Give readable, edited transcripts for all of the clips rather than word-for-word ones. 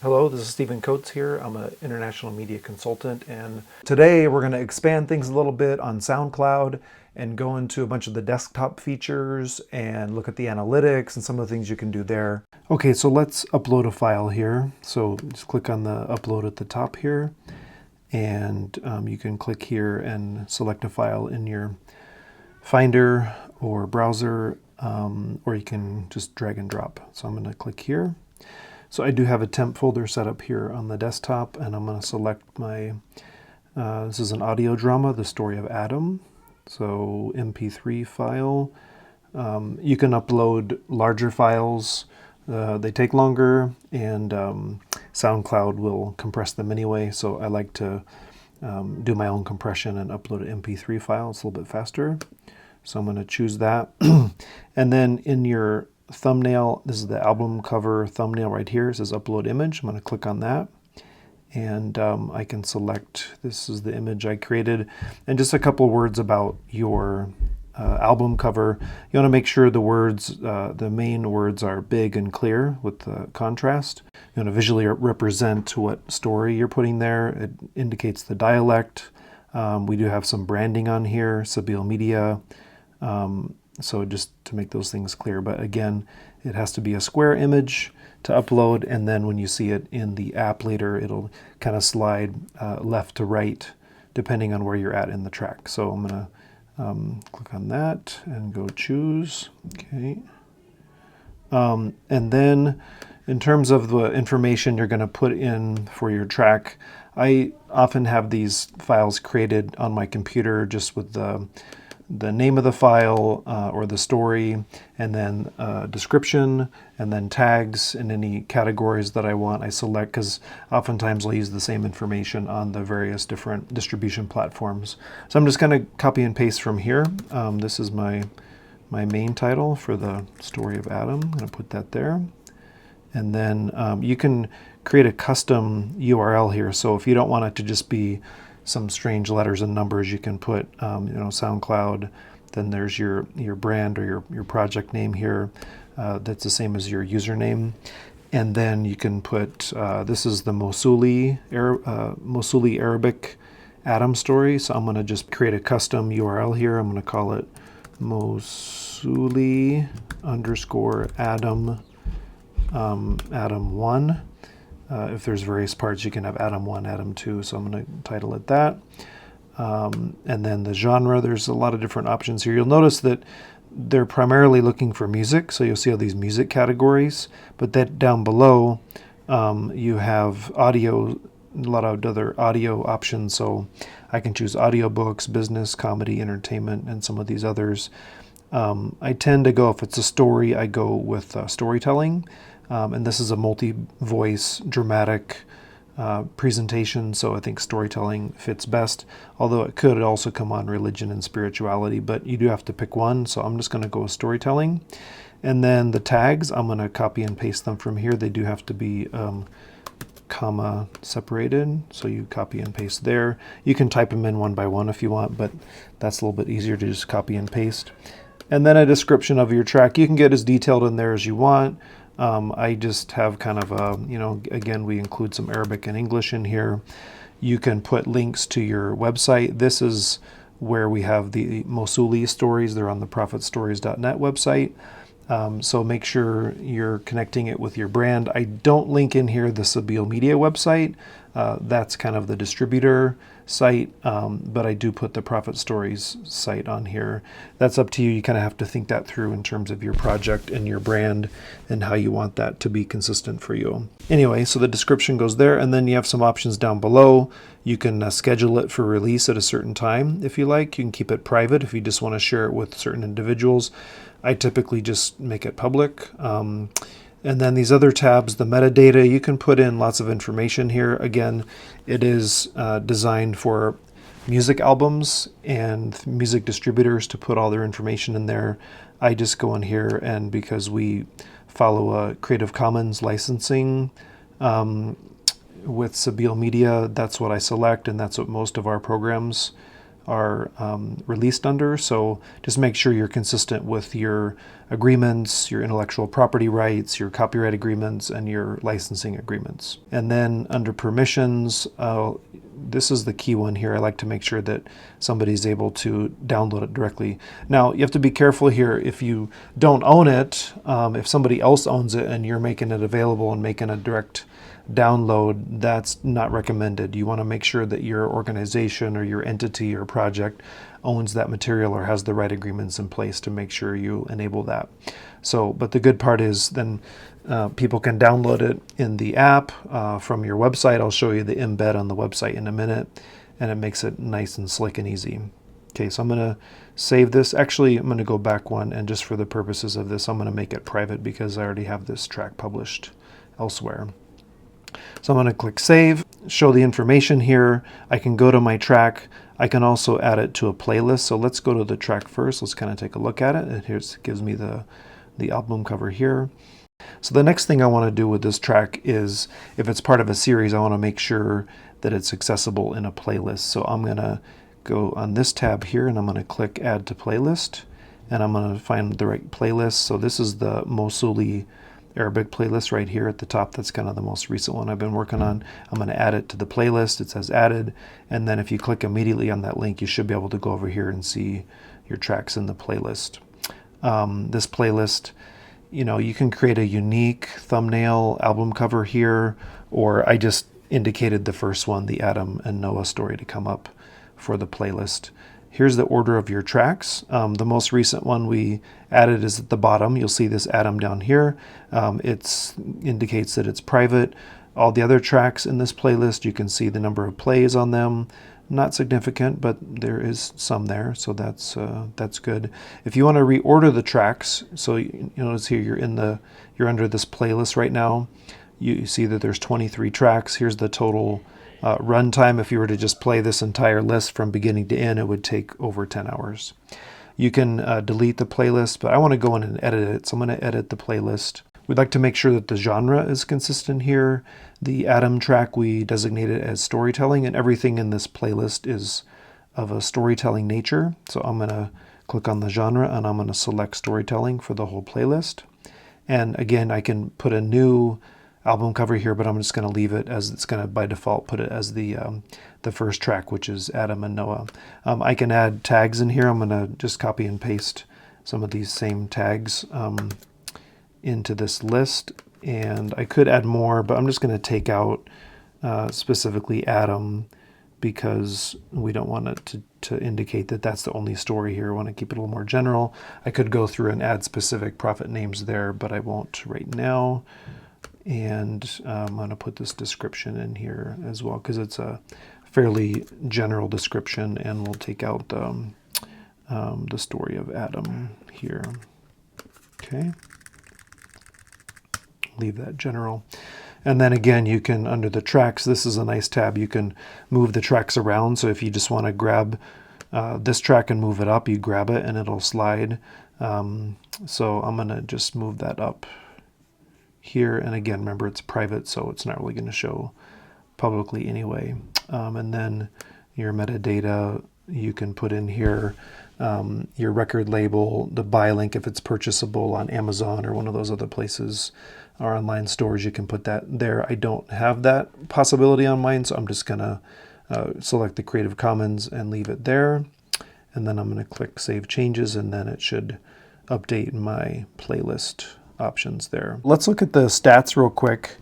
Hello, this is Stephen Coates here. I'm an international media consultant, and today we're going to expand things a little bit on SoundCloud and go into a bunch of the desktop features and look at the analytics and some of the things you can do there. Okay, so let's upload a file here. So just click on the upload at the top here, and you can click here and select a file in your Finder or browser, or you can just drag and drop. So I'm going to click here. So I do have a temp folder set up here on the desktop, and I'm going to select my, this is an audio drama, The Story of Adam. So MP3 file. You can upload larger files. They take longer, and SoundCloud will compress them anyway. So I like to do my own compression and upload an MP3 file. It's a little bit faster. So I'm going to choose that. And then in your thumbnail, this is the album cover thumbnail right here. It says upload image. I'm going to click on that, and I can select, this is the image I created, and just a couple words about your album cover. You want to make sure the words, the main words, are big and clear with the contrast. You want to visually represent what story you're putting there. It indicates the dialect. We do have some branding on here, Sabeel Media. So just to make those things clear, but again, it has to be a square image to upload, and then when you see it in the app later, it'll kind of slide left to right depending on where you're at in the track. So I'm going to click on that and go choose. Okay. And then in terms of the information you're going to put in for your track, I often have these files created on my computer just with the name of the file or the story, and then description, and then tags and any categories that I want I select, because oftentimes I'll use the same information on the various different distribution platforms. So I'm just going to copy and paste from here. This is my main title for The Story of Adam. I'm going to put that there. And then you can create a custom URL here. So if you don't want it to just be some strange letters and numbers, you can put SoundCloud, then there's your brand or your project name here. That's the same as your username. And then you can put, this is the Mosuli Arabic Adam story. So I'm going to just create a custom URL here. I'm going to call it Mosuli _Adam Adam1. If there's various parts, you can have Adam 1, Adam 2, so I'm going to title it that. And then the genre, there's a lot of different options here. You'll notice that they're primarily looking for music, so you'll see all these music categories, but that down below you have audio, a lot of other audio options, so I can choose audiobooks, business, comedy, entertainment, and some of these others. I tend to go, if it's a story, I go with storytelling. And this is a multi-voice dramatic presentation, so I think storytelling fits best, although it could also come on religion and spirituality, but you do have to pick one, so I'm just going to go with storytelling. And then the tags, I'm going to copy and paste them from here. They do have to be comma separated, so you copy and paste there. You can type them in one by one if you want, but that's a little bit easier to just copy and paste. And then a description of your track. You can get as detailed in there as you want. I just have kind of a, again, we include some Arabic and English in here. You can put links to your website. This is where we have the Mosuli stories. They're on the prophetstories.net website. So make sure you're connecting it with your brand. I don't link in here the Sabeel Media website. That's kind of the distributor site, but I do put the Prophet Stories site on here. That's up to you. You kind of have to think that through in terms of your project and your brand and how you want that to be consistent for you. Anyway, so the description goes there, and then you have some options down below. You can schedule it for release at a certain time if you like. You can keep it private if you just want to share it with certain individuals. I typically just make it public. And then these other tabs, the metadata, you can put in lots of information here. Again, it is designed for music albums and music distributors to put all their information in there. I just go in here, and because we follow a Creative Commons licensing with Sabeel Media, that's what I select, and that's what most of our programs are released under. So just make sure you're consistent with your agreements, your intellectual property rights, your copyright agreements, and your licensing agreements. And then under permissions, this is the key one here. I like to make sure that somebody's able to download it directly. Now, you have to be careful here. If you don't own it, if somebody else owns it and you're making it available and making a direct download, that's not recommended. You want to make sure that your organization or your entity or project owns that material or has the right agreements in place to make sure you enable that. So, but the good part is then people can download it in the app from your website. I'll show you the embed on the website in a minute, and it makes it nice and slick and easy. Okay, so I'm going to save this. Actually, I'm going to go back one, and just for the purposes of this, I'm going to make it private because I already have this track published elsewhere. So I'm going to click Save, show the information here. I can go to my track. I can also add it to a playlist. So let's go to the track first. Let's kind of take a look at it. And here's gives me the album cover here. So the next thing I want to do with this track is, if it's part of a series, I want to make sure that it's accessible in a playlist. So I'm going to go on this tab here, and I'm going to click Add to Playlist, and I'm going to find the right playlist. So this is the Mosuli Arabic playlist right here at the top. That's kind of the most recent one I've been working on. I'm going to add it to the playlist. It says added, and then if you click immediately on that link, you should be able to go over here and see your tracks in the playlist. This playlist, you know, you can create a unique thumbnail album cover here, or I just indicated the first one, the Adam and Noah story, to come up for the playlist. Here's the order of your tracks. The most recent one we added is at the bottom. You'll see this Adam down here. It indicates that it's private. All the other tracks in this playlist, you can see the number of plays on them. Not significant, but there is some there, so that's good. If you want to reorder the tracks, so you notice here you're under this playlist right now. You see that there's 23 tracks. Here's the total runtime. If you were to just play this entire list from beginning to end, it would take over 10 hours. You can delete the playlist, but I want to go in and edit it, so I'm going to edit the playlist. We'd like to make sure that the genre is consistent here. The Adam track we designated as storytelling, and everything in this playlist is of a storytelling nature. So I'm going to click on the genre, and I'm going to select storytelling for the whole playlist. And again, I can put a new album cover here, but I'm just going to leave it as it's going to by default put it as the first track, which is Adam and Noah. I can add tags in here. I'm going to just copy and paste some of these same tags into this list, and I could add more, but I'm just going to take out specifically Adam because we don't want it to indicate that that's the only story here. I want to keep it a little more general. I could go through and add specific prophet names there, but I won't right now. And I'm going to put this description in here as well because it's a fairly general description, and we'll take out the story of Adam here. Okay. Leave that general. And then again, you can, under the tracks, this is a nice tab, you can move the tracks around. So if you just want to grab this track and move it up, you grab it and it'll slide. So I'm going to just move that up here. And again, remember it's private, so it's not really going to show publicly anyway. And then your metadata, you can put in here your record label, the buy link if it's purchasable on Amazon or one of those other places or online stores, you can put that there. I don't have that possibility on mine, so I'm just going to select the Creative Commons and leave it there. And then I'm going to click Save Changes, and then it should update my playlist options there. Let's look at the stats real quick.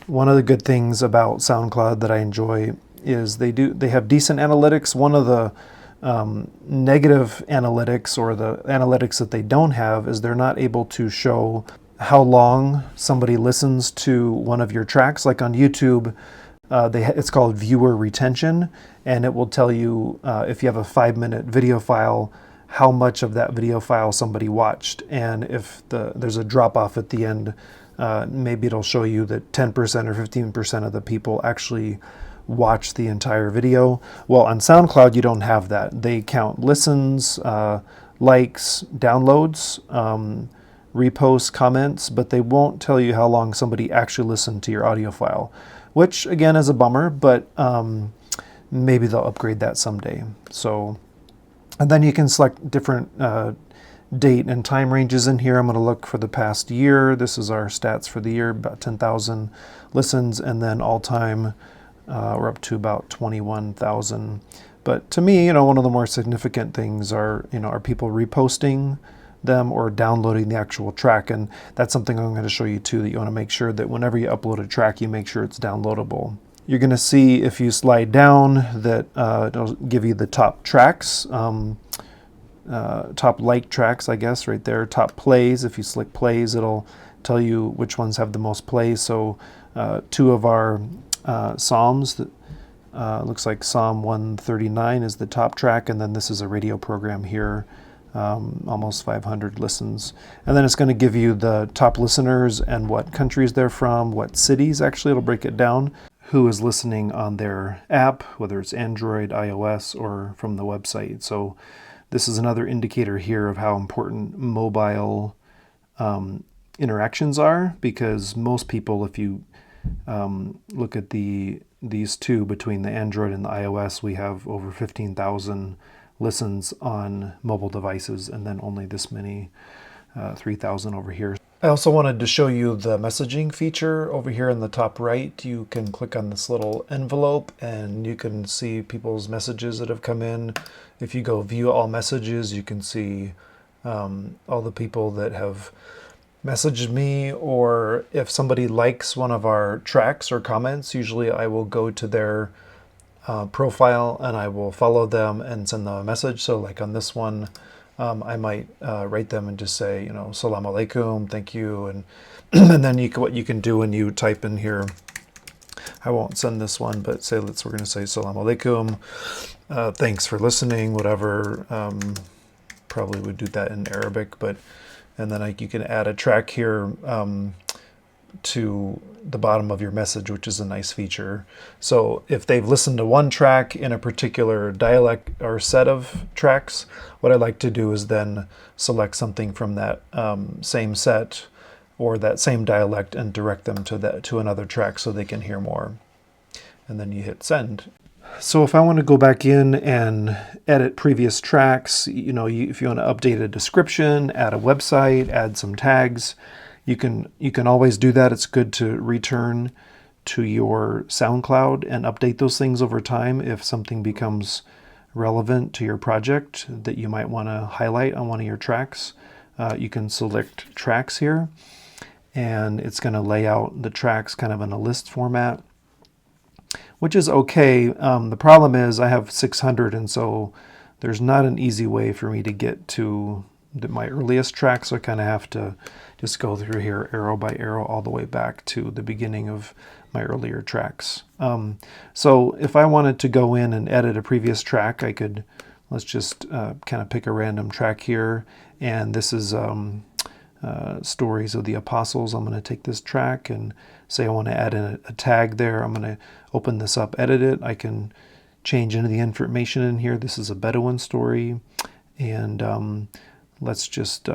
One of the good things about SoundCloud that I enjoy is they have decent analytics. One of the negative analytics, or the analytics that they don't have, is they're not able to show how long somebody listens to one of your tracks. Like on YouTube, it's called viewer retention, and it will tell you if you have a 5-minute video file, how much of that video file somebody watched. And if there's a drop off at the end, maybe it'll show you that 10% or 15% of the people actually watch the entire video. Well, on SoundCloud, you don't have that. They count listens, likes, downloads, reposts, comments, but they won't tell you how long somebody actually listened to your audio file, which again is a bummer, but maybe they'll upgrade that someday. So And then you can select different date and time ranges in here. I'm going to look for the past year. This is our stats for the year, about 10,000 listens, and then all time we're up to about 21,000. But to me, one of the more significant things are people reposting them or downloading the actual track, and that's something I'm going to show you too, that you want to make sure that whenever you upload a track, you make sure it's downloadable. You're going to see if you slide down that it'll give you the top tracks, top like tracks, I guess, right there. Top plays. If you select plays, it'll tell you which ones have the most plays. So 2 of our Psalms, that looks like Psalm 139 is the top track, and then this is a radio program here, almost 500 listens. And then it's going to give you the top listeners and what countries they're from, what cities. Actually, it'll break it down, who is listening on their app, whether it's Android, iOS, or from the website. So this is another indicator here of how important mobile interactions are, because most people, if you look at these two, between the Android and the iOS, we have over 15,000 listens on mobile devices, and then only this many, 3,000 over here. I also wanted to show you the messaging feature over here in the top right. You can click on this little envelope and you can see people's messages that have come in. If you go view all messages, you can see all the people that have messaged me, or if somebody likes one of our tracks or comments, usually I will go to their profile and I will follow them and send them a message. So like on this one, I might write them and just say, Salam alaikum, thank you. And and then what you can do when you type in here, I won't send this one, but we're going to say Salam alaikum, thanks for listening, whatever. Probably would do that in Arabic, and then you can add a track here to the bottom of your message, which is a nice feature. So if they've listened to one track in a particular dialect or set of tracks, what I like to do is then select something from that same set or that same dialect and direct them to another track so they can hear more. And then you hit send. So if I want to go back in and edit previous tracks, if you want to update a description, add a website, add some tags, you can always do that. It's good to return to your SoundCloud and update those things over time if something becomes relevant to your project that you might want to highlight on one of your tracks. You can select tracks here, and it's going to lay out the tracks kind of in a list format, which is okay. The problem is I have 600, and so there's not an easy way for me to get to my earliest tracks. So I kind of have to just go through here arrow by arrow all the way back to the beginning of my earlier tracks. So if I wanted to go in and edit a previous track, I could, let's just kind of pick a random track here. And this is Stories of the Apostles. I'm going to take this track and say I want to add in a tag there. I'm going to open this up, edit it. I can change any of the information in here. This is a Bedouin story. And let's just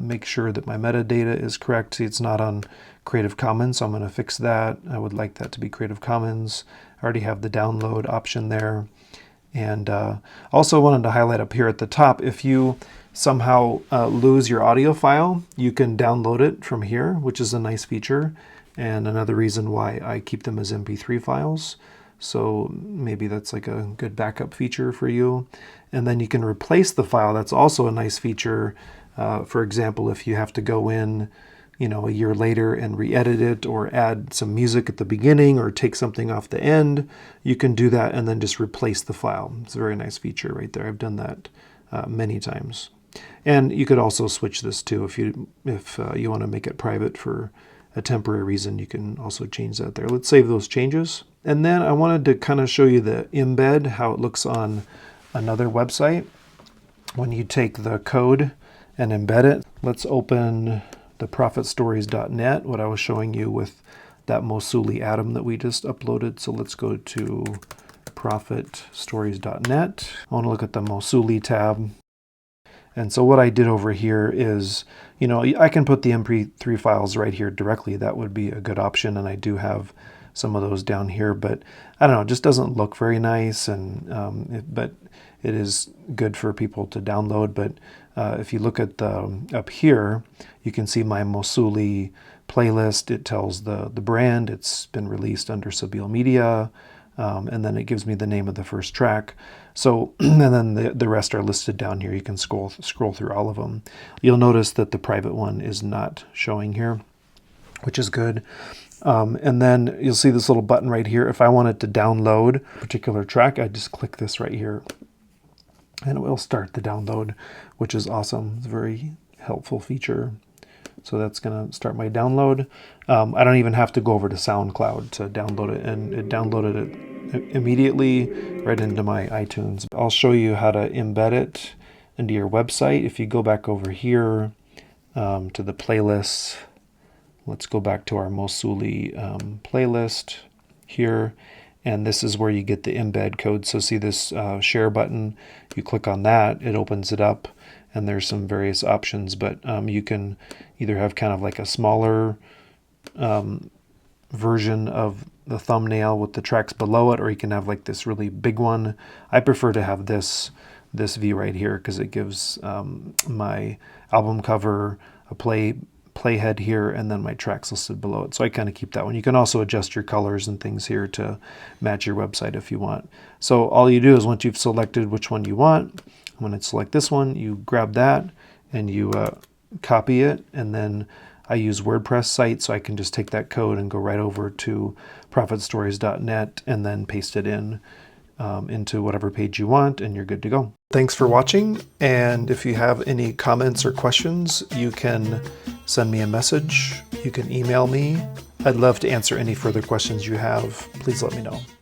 make sure that my metadata is correct. See, it's not on Creative Commons, so I'm going to fix that. I would like that to be Creative Commons. I already have the download option there. And also wanted to highlight up here at the top, if you somehow lose your audio file, you can download it from here, which is a nice feature. And another reason why I keep them as MP3 files. So maybe that's like a good backup feature for you. And then you can replace the file. That's also a nice feature. For example, if you have to go in, a year later and re-edit it, or add some music at the beginning, or take something off the end, you can do that and then just replace the file. It's a very nice feature right there. I've done that many times. And you could also switch this too. If you want to make it private for a temporary reason, you can also change that there. Let's save those changes. And then I wanted to kind of show you the embed, how it looks on another website. When you take the code and embed it, let's open the prophetstories.net, what I was showing you with that Mosuli atom that we just uploaded. So let's go to prophetstories.net. I want to look at the Mosuli tab. And so what I did over here is, I can put the MP3 files right here directly. That would be a good option. And I do have some of those down here, but I don't know, it just doesn't look very nice, and but it is good for people to download. But if you look at up here, you can see my Mosuli playlist. It tells the brand. It's been released under Sabeel Media, and then it gives me the name of the first track. So, and then the rest are listed down here. You can scroll through all of them. You'll notice that the private one is not showing here, which is good. And then you'll see this little button right here. If I wanted to download a particular track, I just click this right here, and it will start the download, which is awesome. It's a very helpful feature. So that's going to start my download. I don't even have to go over to SoundCloud to download it, and it downloaded it immediately right into my iTunes. I'll show you how to embed it into your website. If you go back over here to the playlists, let's go back to our Mosuli playlist here, and this is where you get the embed code. So see this share button, you click on that, it opens it up, and there's some various options, but you can either have kind of like a smaller version of the thumbnail with the tracks below it, or you can have like this really big one. I prefer to have this view right here because it gives my album cover, a playhead here, and then my tracks listed below it. So I kind of keep that one. You can also adjust your colors and things here to match your website if you want. So all you do is once you've selected which one you want, I'm going to select this one, you grab that and you copy it, and then I use WordPress site, so I can just take that code and go right over to prophetstories.net and then paste it in into whatever page you want, and you're good to go. Thanks for watching, and if you have any comments or questions, you can send me a message. You can email me. I'd love to answer any further questions you have. Please let me know.